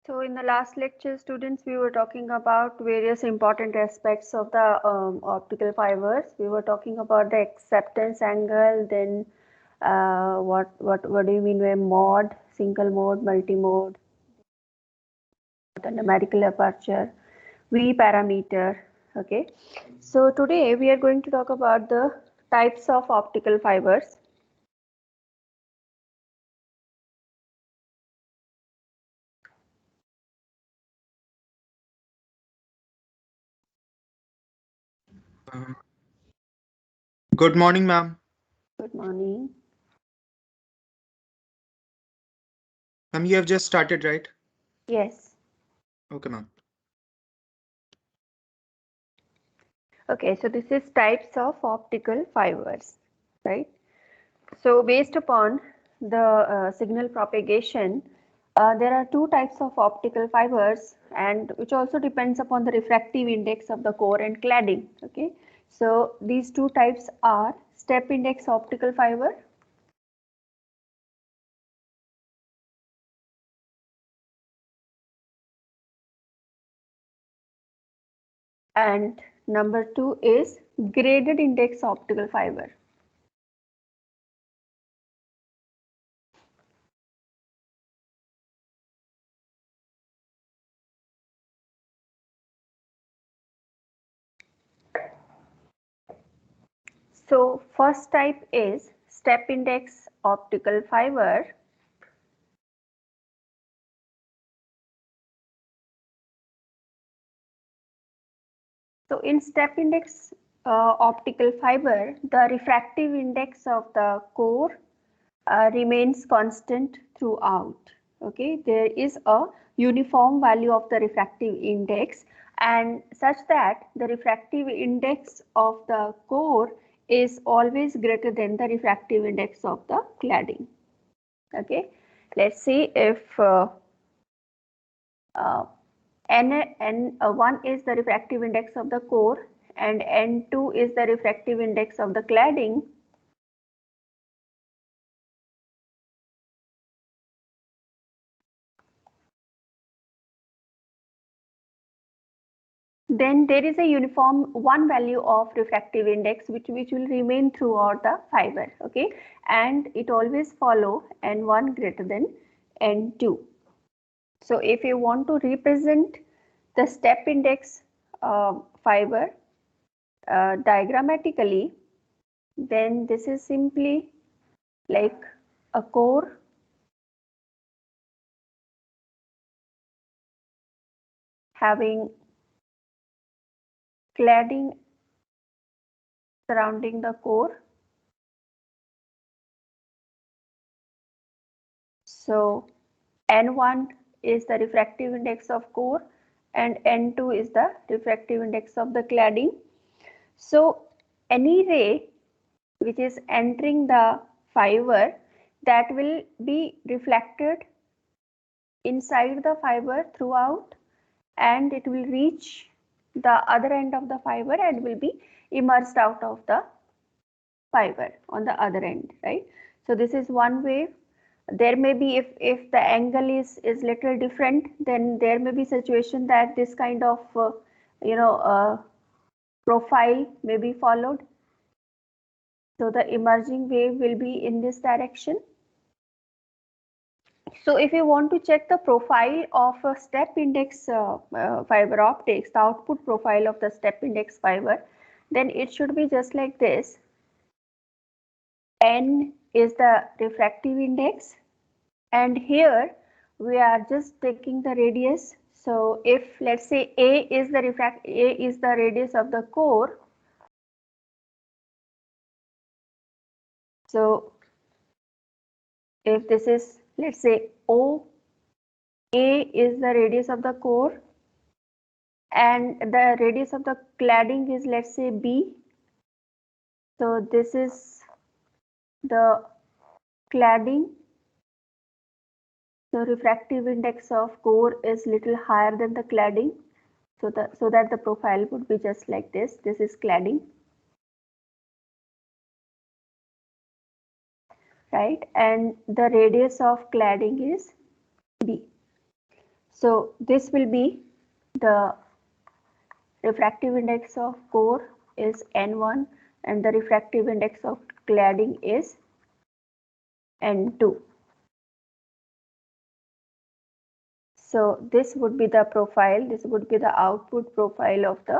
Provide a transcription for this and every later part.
So in the last lecture, students, we were talking about various important aspects of the optical fibers. We were talking about the acceptance angle, then what do you mean by mode, single mode, multi-mode, the numerical aperture, V parameter. Okay. So today we are going to talk about the types of optical fibers. Good morning, ma'am. Good morning. Ma'am, you have just started, right? Yes. Okay, ma'am. Okay, so this is types of optical fibers, right? So based upon the signal propagation, there are two types of optical fibers, and which also depends upon the refractive index of the core and cladding. Okay, so these two types are step index optical fiber and number two is graded index optical fiber. So first type is step index optical fiber. So in step index optical fiber, the refractive index of the core remains constant throughout. Okay, there is a uniform value of the refractive index, and such that the refractive index of the core is always greater than the refractive index of the cladding. Okay, let's see if N1 is the refractive index of the core and N2 is the refractive index of the cladding. Then there is a uniform one value of refractive index which will remain throughout the fiber. Okay, and it always follow N1 greater than N2. So if you want to represent the step index fiber diagrammatically, then this is simply like a core having cladding surrounding the core. So N1 is the refractive index of core and N2 is the refractive index of the cladding. So any ray which is entering the fiber, that will be reflected inside the fiber throughout, and it will reach the other end of the fiber and will be immersed out of the fiber on the other end, right? So this is one way. There may be, if the angle is little different, then there may be situation that this kind of profile may be followed. So the emerging wave will be in this direction. So if you want to check the profile of a step index fiber optics, the output profile of the step index fiber, then it should be just like this. N is the refractive index, and here we are just taking the radius. So if let's say A is the radius of the core, so if this is, let's say, O, A is the radius of the core and the radius of the cladding is, let's say, B. So this is the cladding. So refractive index of core is little higher than the cladding. So that the profile would be just like this. This is cladding, right? And the radius of cladding is B. So this will be the refractive index of core is N1 and the refractive index of cladding is N2. So this would be the profile, this would be the output profile of the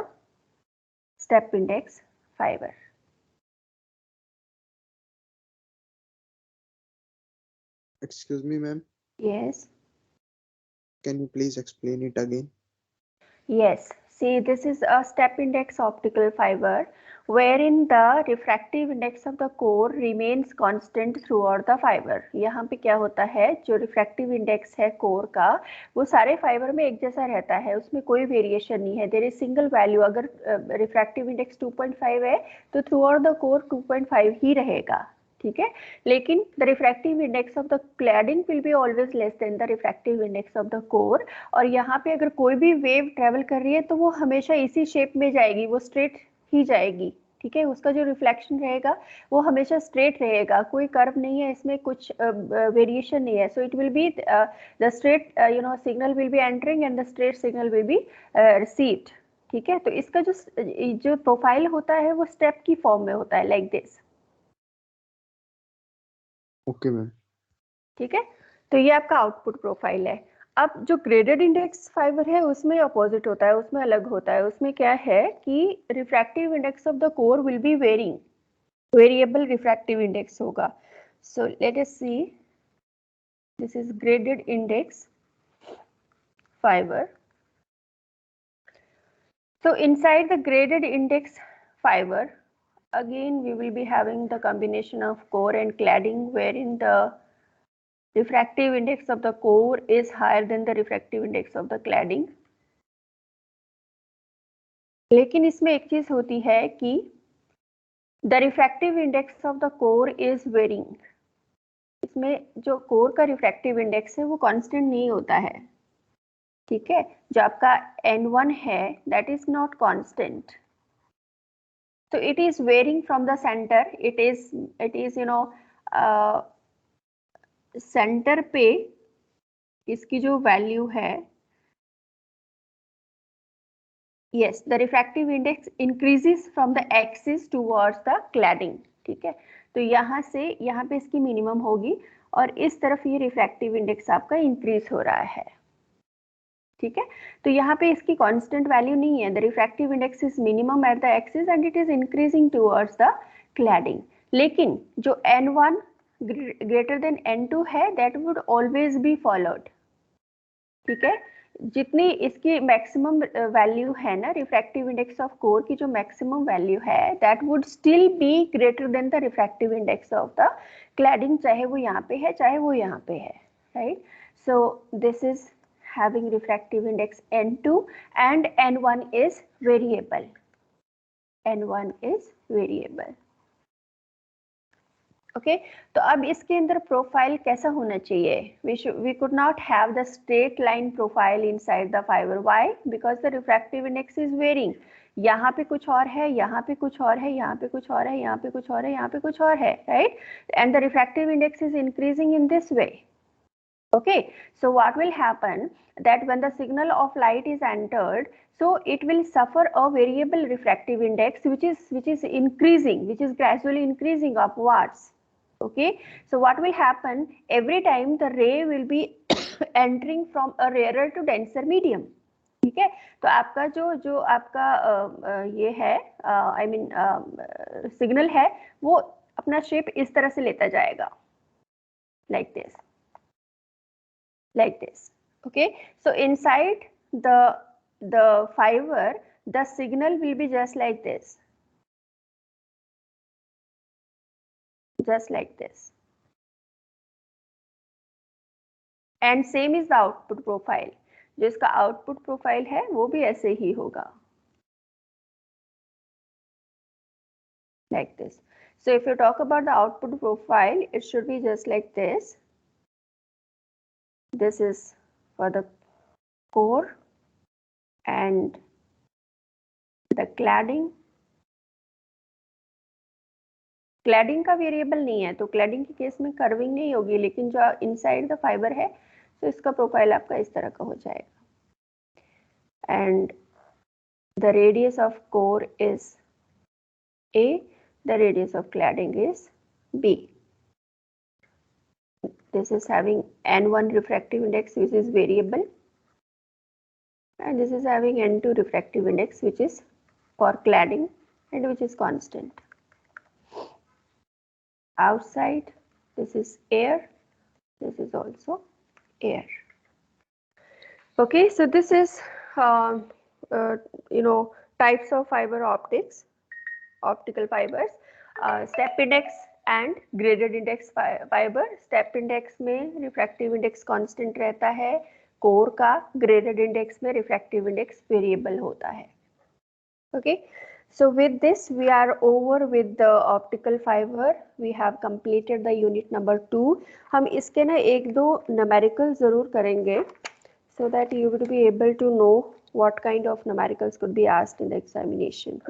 step index fiber. Excuse me, ma'am. Yes. Can you please explain it again? Yes. See, this is a step index optical fiber wherein the refractive index of the core remains constant throughout the fiber. यहाँ पे क्या होता है, जो refractive index है core का वो सारे fiber में एक जैसा रहता है, उसमें कोई वेरिएशन नहीं है. There is single value. अगर refractive index 2.5 है तो throughout the core 2.5 ही रहेगा. ठीक है, लेकिन the refractive index of the cladding will be always less than the refractive index of the core. और यहाँ पे अगर कोई भी वेव ट्रेवल कर रही है तो वो हमेशा इसी शेप में जाएगी, वो स्ट्रेट ही जाएगी. ठीक है, उसका जो रिफ्लेक्शन रहेगा वो हमेशा स्ट्रेट रहेगा, कोई कर्व नहीं है इसमें, कुछ वेरिएशन नहीं है. So it will be the straight signal will be entering and the straight signal will be received. ठीक है, तो इसका जो प्रोफाइल होता है वो स्टेप की फॉर्म में होता है, लाइक दिस. Okay ma'am. ठीक है, तो ये आपका आउटपुट प्रोफाइल है. अब जो ग्रेडेड इंडेक्स फाइबर है उसमें अपोजिट होता है, उसमें अलग होता है. उसमें क्या है कि refractive index of the core will be varying, variable refractive index होगा. So let us see, this is graded index fibre. So inside the graded index fiber, again we will be having the combination of core and cladding wherein the refractive index of the core is higher than the refractive index of the cladding. लेकिन इसमें एक चीज होती है कि the refractive index of the core is varying. इसमें जो core का refractive index है वो constant नहीं होता है. ठीक है, जो आपका N1 है that is not constant. So it is varying from the center. It is centre पे इसकी जो वैल्यू है, yes, the refractive index increases from the axis towards the cladding. ठीक है, तो यहाँ से यहाँ पे इसकी मिनिमम होगी और इस तरफ ये रिफ्रैक्टिव इंडेक्स आपका इंक्रीज हो रहा है. ठीक है, तो यहाँ पे इसकी कांस्टेंट वैल्यू नहीं है. The refractive index is minimum at the axis and it is increasing towards the cladding. लेकिन जो N1 ग्रेटर देन N2 है that would always be followed. ठीक है, जितनी इसकी मैक्सिमम वैल्यू है ना रिफ्रैक्टिव इंडेक्स ऑफ कोर की, जो मैक्सिमम वैल्यू है that would still be greater than the refractive index of the cladding, चाहे वो यहाँ पे है चाहे वो यहाँ पे है. Right, so this is having refractive index N2 and N1 is variable. N1 is variable. Okay, तो अब इसके अंदर प्रोफाइल कैसा होना चाहिए? We could not have the straight line profile inside the fiber. Why? Because the refractive index is varying. यहाँ पे कुछ और है, यहाँ पे कुछ और है, यहाँ पे कुछ और है, यहाँ पे कुछ और है, यहाँ पे कुछ और है, right? And the refractive index is increasing in this way. Okay, so what will happen that when the signal of light is entered, so it will suffer a variable refractive index which is increasing, which is gradually increasing upwards. Okay, so what will happen, every time the ray will be entering from a rarer to denser medium. ठीक है, तो आपका जो आपका ये है I mean signal है वो अपना शेप इस तरह से लेता जाएगा, like this. Like this. Okay, so inside the fiber the signal will be just like this, just like this, and same is the output profile. जो इसका output profile है वो भी ऐसे ही होगा, like this. So if you talk about the output profile, it should be just like this. This is for the core and the cladding. Cladding का variable नहीं है तो क्लैडिंग के केस में कर्विंग नहीं होगी, लेकिन जो इनसाइड द फाइबर है तो इसका प्रोफाइल आपका इस तरह का हो जाएगा and the radius of core is A, the radius of cladding is B. This is having N1 refractive index which is variable and this is having N2 refractive index which is for cladding and which is constant. Outside this is air, this is also air. Okay, so this is types of fiber optics, optical fibers, step index and graded index fiber. Step index में refractive index constant रहता है, core का graded index में refractive index variable होता है. Okay, so with this we are over with the optical fiber. We have completed the unit number 2. हम इसके ना एक दो numerical जरूर करेंगे so that you would be able to know what kind of numericals could be asked in the examination.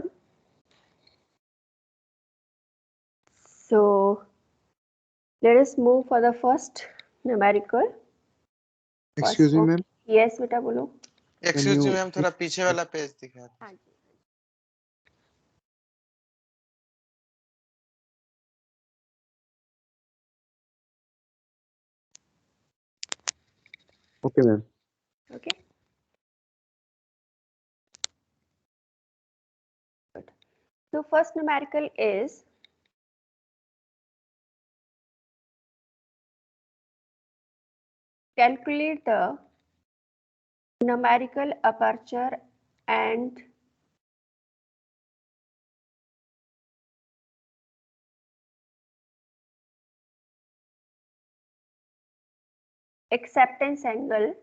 So let us move for the first numerical. Excuse me, ma'am. Yes, बेटा बोलो. Excuse me you- ma'am, थोड़ा पीछे वाला page दिखा दो. हाँ जी. Okay, ma'am. Okay. Good. So first numerical is calculate the numerical aperture and acceptance angle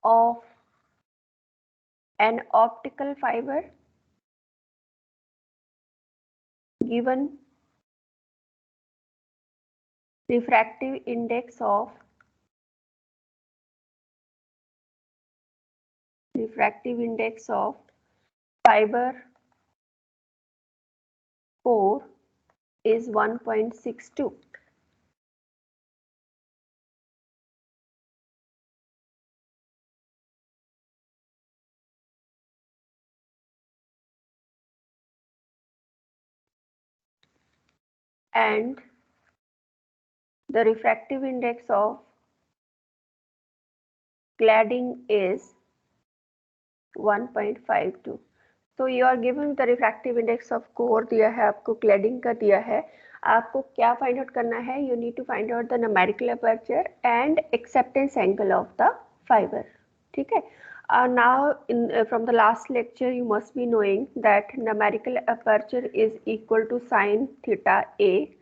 of an optical fiber given refractive index of fiber core is 1.62. And the refractive index of cladding is 1.52. So you are given the refractive index of core दिया है आपको, cladding का दिया है, आपको क्या find out करना है? You need to find out the numerical aperture and acceptance angle of the fiber. ठीक है? Now from the last lecture you must be knowing that numerical aperture is equal to sine theta A,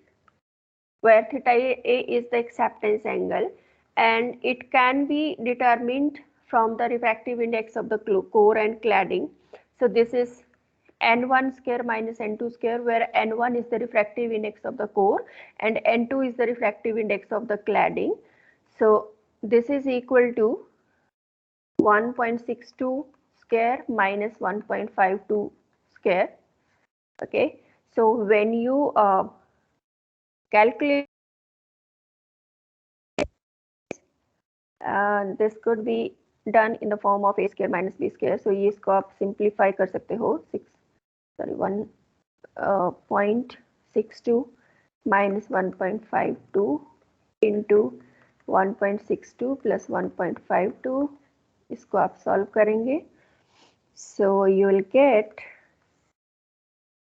where theta A is the acceptance angle and it can be determined from the refractive index of the core and cladding. So this is N1 square minus N2 square, where N1 is the refractive index of the core and N2 is the refractive index of the cladding. So this is equal to 1.62 square minus 1.52 square. Okay, so when you calculate this could be done in the form of a square minus b square. So ये इसको आप simplify कर सकते हो 1.62 minus 1.52 into 1.62 plus 1.52, इसको आप solve करेंगे. So you will get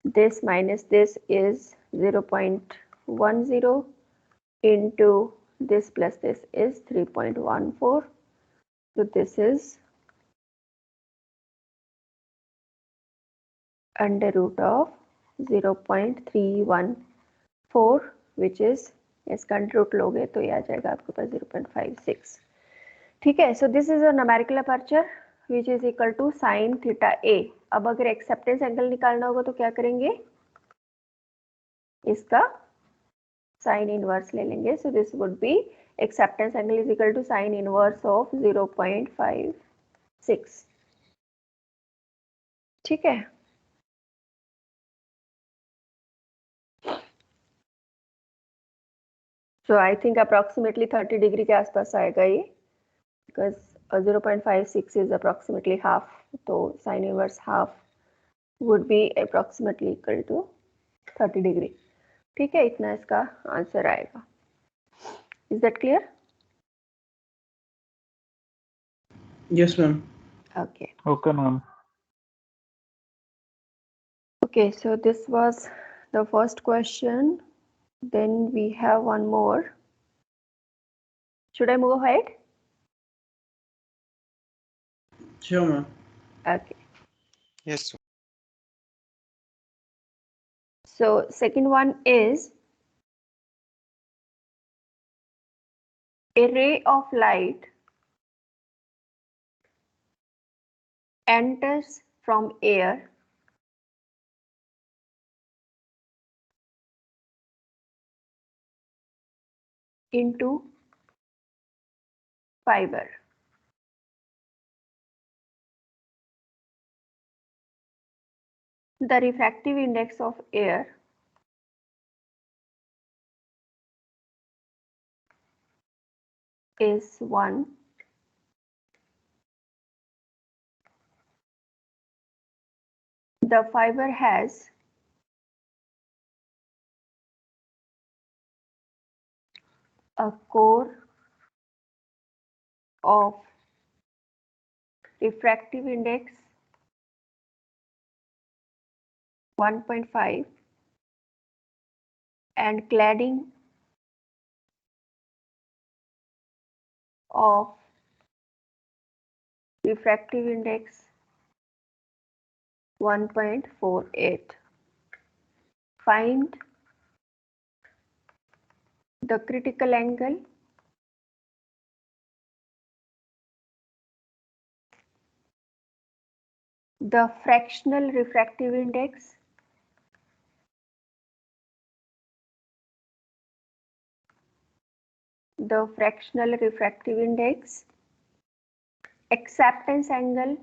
this minus this is 0.10 into this plus this is 3.14. So this is under root of 0.314, which is इसका अंडर रूट लोगे तो ये आ जाएगा आपके पास 0.56. ठीक है, so this is a numerical aperture which is equal to sine theta A. अब अगर एक्सेप्टेंस एंगल निकालना होगा तो क्या करेंगे? इसका साइन इनवर्स ले लेंगे. So this would be acceptance angle is equal to sine inverse of 0.56. ठीक है. So I think approximately 30 degree के आसपास आएगा ये, because 0.56 is approximately half, तो sin inverse half would be approximately equal to 30 degree. ठीक है, इतना इसका आंसर आएगा. Is that clear? Yes, ma'am. Okay. Okay, ma'am. Okay, so this was the first question. Then we have one more. Should I move ahead? Sure, ma'am. Okay. Yes. So second one is a ray of light enters from air into fiber. The refractive index of air is 1. The fiber has a core of refractive index 1.5 and cladding of refractive index 1.48. Find the critical angle the fractional refractive index acceptance angle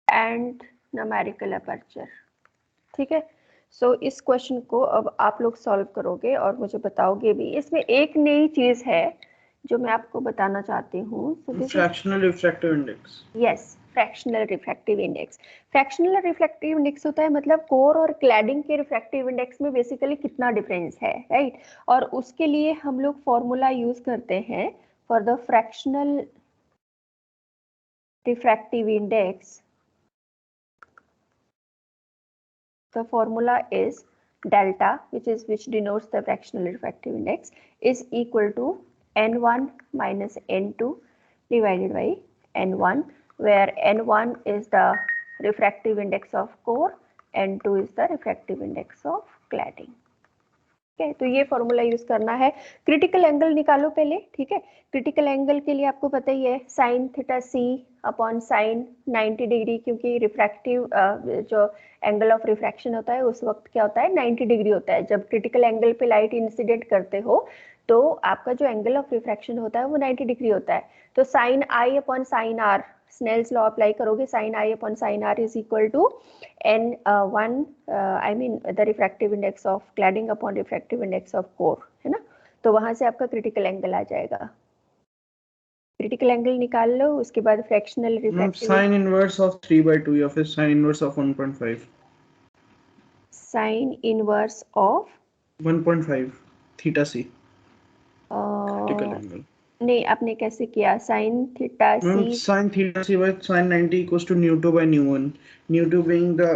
and numerical aperture. ठीक है, सो इस question को अब आप लोग solve करोगे और मुझे बताओगे भी. इसमें एक नई चीज है जो मैं आपको बताना चाहती हूँ. Fractional refractive index. Yes, fractional refractive index. Fractional refractive index होता है मतलब कोर और क्लैडिंग के रिफ्रैक्टिव इंडेक्स में बेसिकली कितना डिफरेंस है, राइट. और उसके लिए हम लोग फॉर्मूला यूज करते हैं for the fractional refractive index. The formula is delta, which denotes the fractional refractive index, is equal to n1 minus n2 divided by n1, where n1 is the refractive index of core, n2 is the refractive index of cladding. ठीक है, तो ये formula use करना है. Critical angle निकालो पहले. ठीक है, क्रिटिकल एंगल के लिए आपको पता ही है साइन थीटा सी अपॉन साइन 90 डिग्री, क्योंकि रिफ्रैक्टिव जो एंगल ऑफ रिफ्रैक्शन होता है उस वक्त क्या होता है 90 डिग्री होता है. जब क्रिटिकल एंगल पे लाइट इंसिडेंट करते हो तो आपका जो एंगल ऑफ रिफ्रैक्शन होता है वो 90 डिग्री होता है. तो sine I upon sine R, Snell's law apply करोगे, sine I upon sine R is equal to n1 I mean the refractive index of cladding upon refractive index of core, है ना. तो वहां से आपका क्रिटिकल एंगल आ जाएगा. Critical angle निकाल लो, उसके बाद fractional refractive Sin inverse of 3/2 या फिर sin inverse of 1.5. Sine inverse of 1.5 theta C critical angle. नहीं, आपने कैसे किया sine theta ma'am C. sin theta c by sin 90 equals to nu 2 by nu 1, nu 2 being the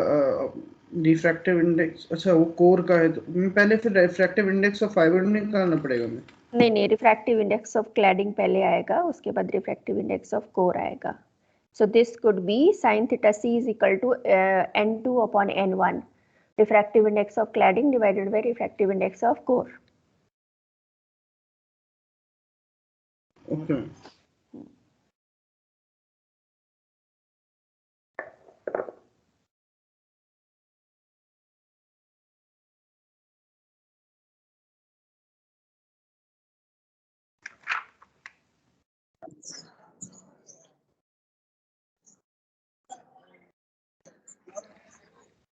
refractive index. अच्छा वो core का है, तो मैं पहले फिर refractive index of fiber निकालना पड़ेगा मैं. नहीं, रिफ्रैक्टिव इंडेक्स ऑफ क्लैडिंग पहले आएगा, उसके बाद रिफ्रैक्टिव इंडेक्स ऑफ कोर आएगा. So this could be sine theta C is equal to n2 upon n1, refractive index of cladding divided by refractive index of core. Okay.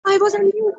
I was on mute.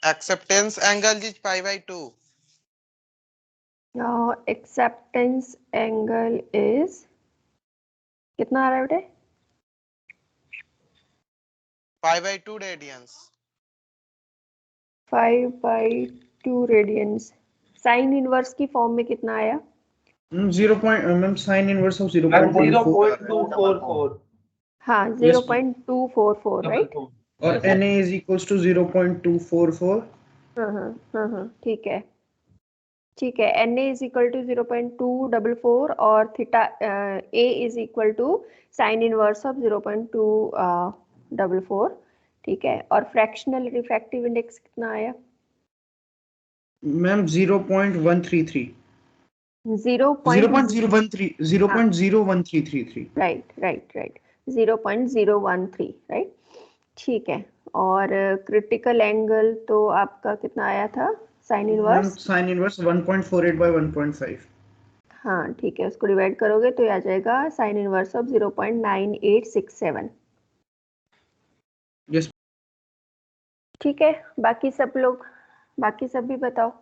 Acceptance angle is pi by 2. Now acceptance angle is कितना आ रहा है बेटे? Pi by 2 radians. 5/2 radians. Sine inverse की form में कितना आया? 0. Sin inverse of 0.24. हाँ, Yes, 0.244, right? और Na is equals to 0.244. हाँ, ठीक है. ठीक है, Na is equal to 0.244 और theta A is equal to sign inverse of 0.244. ठीक है, और फ्रैक्शनल रिफ्रैक्टिव इंडेक्स कितना आया? मैम 0.133. 0.01333. Right 0.013, right. ठीक है, और क्रिटिकल एंगल तो आपका कितना आया था? Sine ma'am inverse. sin inverse 1.48 by 1.5. हाँ ठीक है, उसको डिवाइड करोगे तो ये आ जाएगा साइन इनवर्स ऑफ 0.9867. Yes. ठीक है, बाकी सब भी बताओ.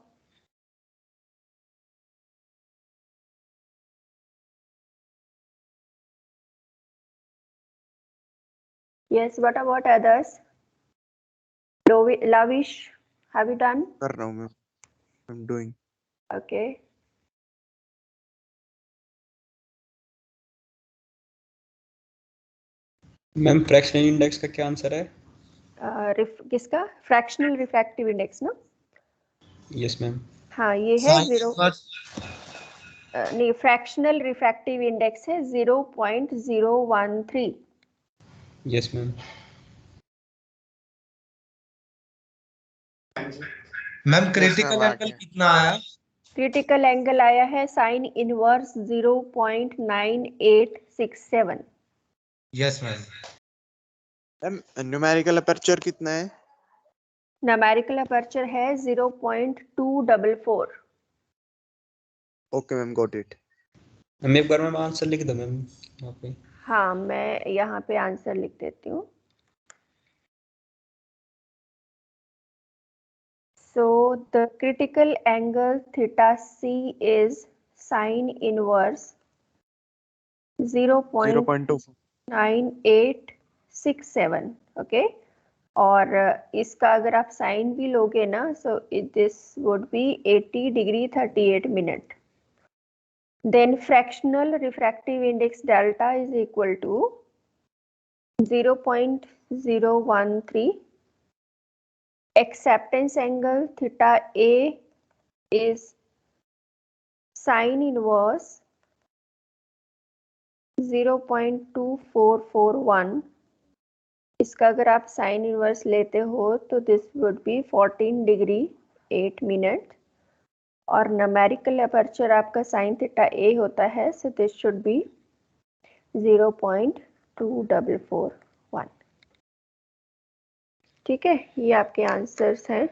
Yes, what about others? Lavish, have you done? कर रहा हूँ मैं. I'm doing. Okay. Ma'am fractional index का क्या आंसर है? किसका? फ्रैक्शनल रिफ्रैक्टिव इंडेक्स ना? Yes ma'am. हाँ, ये है 0. नहीं, फ्रैक्शनल रिफ्रैक्टिव इंडेक्स है 0.013. Yes ma'am. Ma'am critical angle कितना आया? क्रिटिकल एंगल आया है sine inverse 0.9867. Yes ma'am. Ma'am numerical aperture कितना है? न्यूमेरिकल अपर्चर है 0.244. Okay ma'am, got it. Ma'am एक बार मैम आंसर लिख दो मैम यहाँ पे. हाँ, मैं यहाँ पे आंसर लिख देती हूँ. So the critical angle theta C is sine inverse 0.9867. Okay, और इसका अगर आप साइन भी लोगे ना, so this would be 80°38'. Then fractional refractive index delta is equal to 0.013. Acceptance angle theta A is sine inverse 0.2441, इसका अगर आप साइन इनवर्स लेते हो तो this would be 14 degree 8 minute, और न्यूमेरिकल अपर्चर आपका साइन थीटा ए होता है, सो दिस शुड बी 0.2441। ठीक है, ये आपके आंसर्स हैं।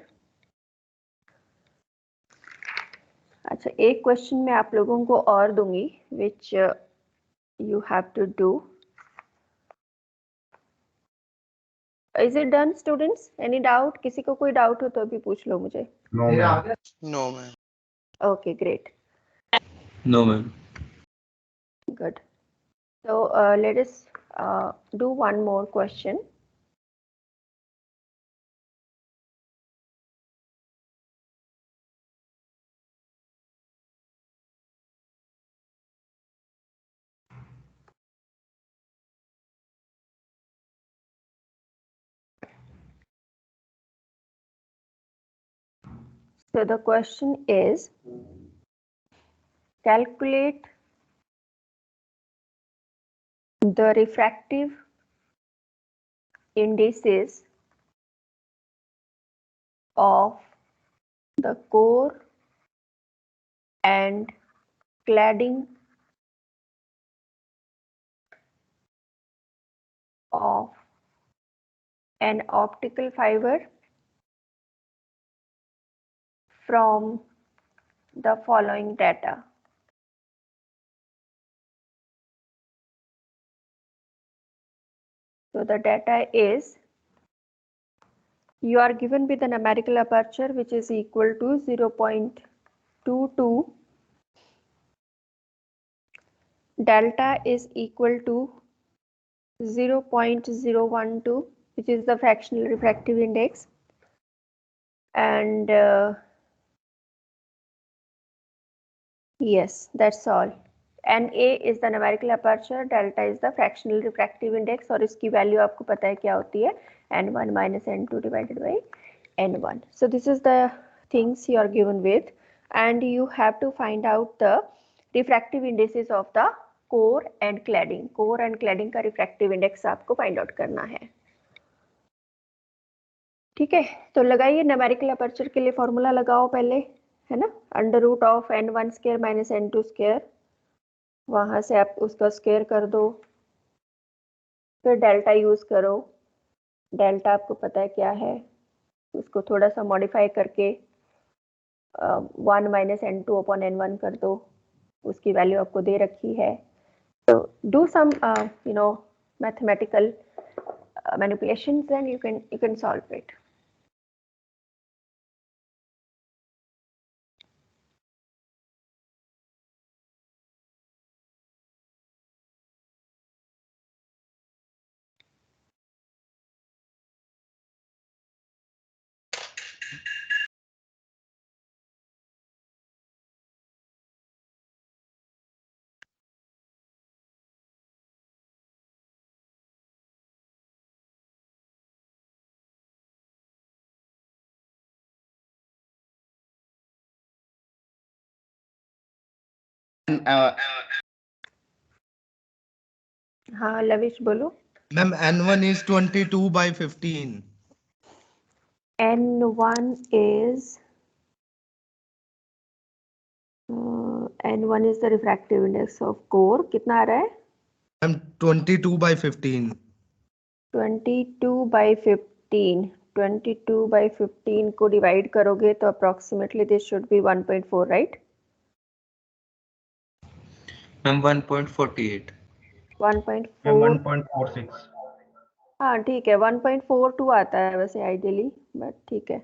अच्छा, एक क्वेश्चन मैं आप लोगों को और दूंगी which you have to do. Is it done students? Any doubt? किसी को कोई डाउट हो तो अभी पूछ लो मुझे। No, ma'am. Okay, great, no ma'am. good. So let us do one more question. So the question is, calculate the refractive indices of the core and cladding of an optical fiber from the following data. So the data is, you are given with a numerical aperture which is equal to 0.22, delta is equal to 0.012, which is the fractional refractive index, and yes, that's all. NA is the numerical aperture, delta is the fractional refractive index, और इसकी value आपको पता है क्या होती है, n1 minus n2 divided by n1. So this is the things you are given with, and you have to find out the refractive indices of the core and cladding. Core and cladding का refractive index आपको find out करना है। ठीक है, तो लगाइए numerical aperture के लिए फॉर्मूला लगाओ पहले, है ना, under root of n1 square minus n2 square, वहां से आप उसका स्क्वायर कर दो, फिर डेल्टा यूज करो। डेल्टा आपको पता है क्या है, उसको थोड़ा सा मॉडिफाई करके 1 माइनस n2 अपॉन n1 कर दो, उसकी वैल्यू आपको दे रखी है। तो do some mathematical manipulations and you can solve it. हाँ लविश बोलो। Ma'am n1 is 22 by 15. n1 is n1 is the refractive index of core, कितना आ रहा है? Ma'am 22 by 15. 22 by 15, 22 by 15 को डिवाइड करोगे तो approximately this should be 1.4, right? Ma'am 1.48। 1.4, 1.46। हाँ ठीक है, 1.42 आता है वैसे आइडियली, बट ठीक है।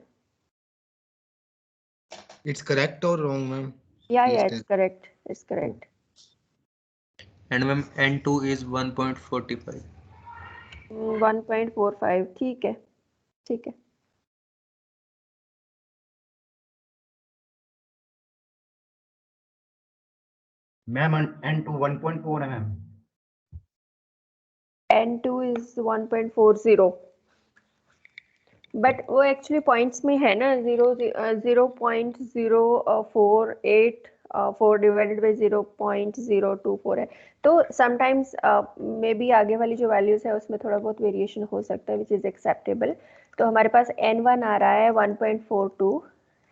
It's correct or wrong, ma'am? या Please it's correct, it's correct. And ma'am n2 is 1.45। 1.45, ठीक है, ठीक है। मैम n2 1.4 है मैम। n2 is 1.40, बट वो एक्चुअली पॉइंट्स में है ना, 0.048 4 डिवाइडेड बाई 0.024 है। तो समटाइम्स मे बी आगे वाली जो वैल्यूज है उसमें थोड़ा बहुत वेरिएशन हो सकता है विच इज़ एक्सेप्टेबल। तो हमारे पास n1 आ रहा है 1.42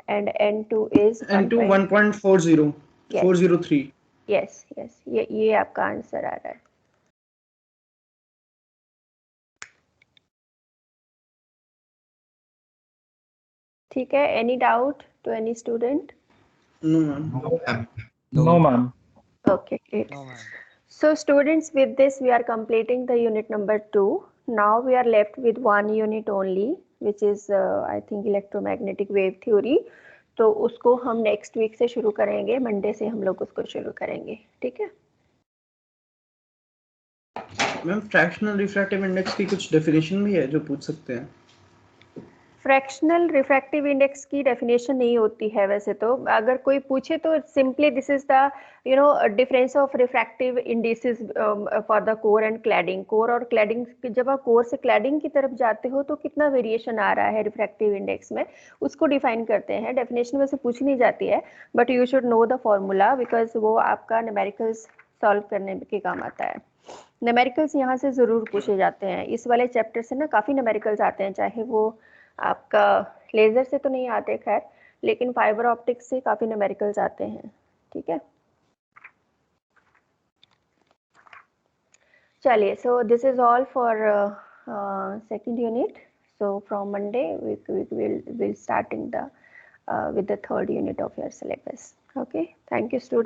and n2 is n2 1.40 403। Yes yes, ये आपका आंसर आ रहा है। ठीक है, any doubt to any student? No ma'am. No, ma'am. Okay, great. No, ma'am. So students, with this we are completing the unit number 2. Now we are left with one unit only, which is I think electromagnetic wave theory. तो उसको हम next week से शुरू करेंगे, Monday से हम लोग उसको शुरू करेंगे, ठीक है? मैम फ्रैक्शनल रिफ्रैक्टिव इंडेक्स की कुछ डेफिनेशन भी है जो पूछ सकते हैं? फ्रैक्शनल रिफ्रैक्टिव इंडेक्स की डेफिनेशन नहीं होती है वैसे तो, अगर कोई पूछे तो simply this is the difference of refractive indices for the core and cladding. Core और क्लैडिंग, जब आप कोर से क्लैडिंग की तरफ जाते हो तो कितना वेरिएशन आ रहा है रिफ्रैक्टिव इंडेक्स में, उसको डिफाइन करते हैं। डेफिनेशन वैसे पूछी नहीं जाती है, but you should know the formula because वो आपका न्यूमेरिकल्स सॉल्व करने के काम आता है। न्यूमेरिकल्स यहाँ से ज़रूर पूछे जाते हैं, इस वाले चैप्टर से ना काफ़ी न्यूमेरिकल्स आते हैं, चाहे वो आपका लेज़र से तो नहीं आते खैर, लेकिन फाइबर ऑप्टिक्स से काफ़ी न्यूमेरिकल्स आते हैं, ठीक है? चलिए, सो this is all for second unit. So from Monday we'll starting the with the third unit of your syllabus. Okay, thank you students.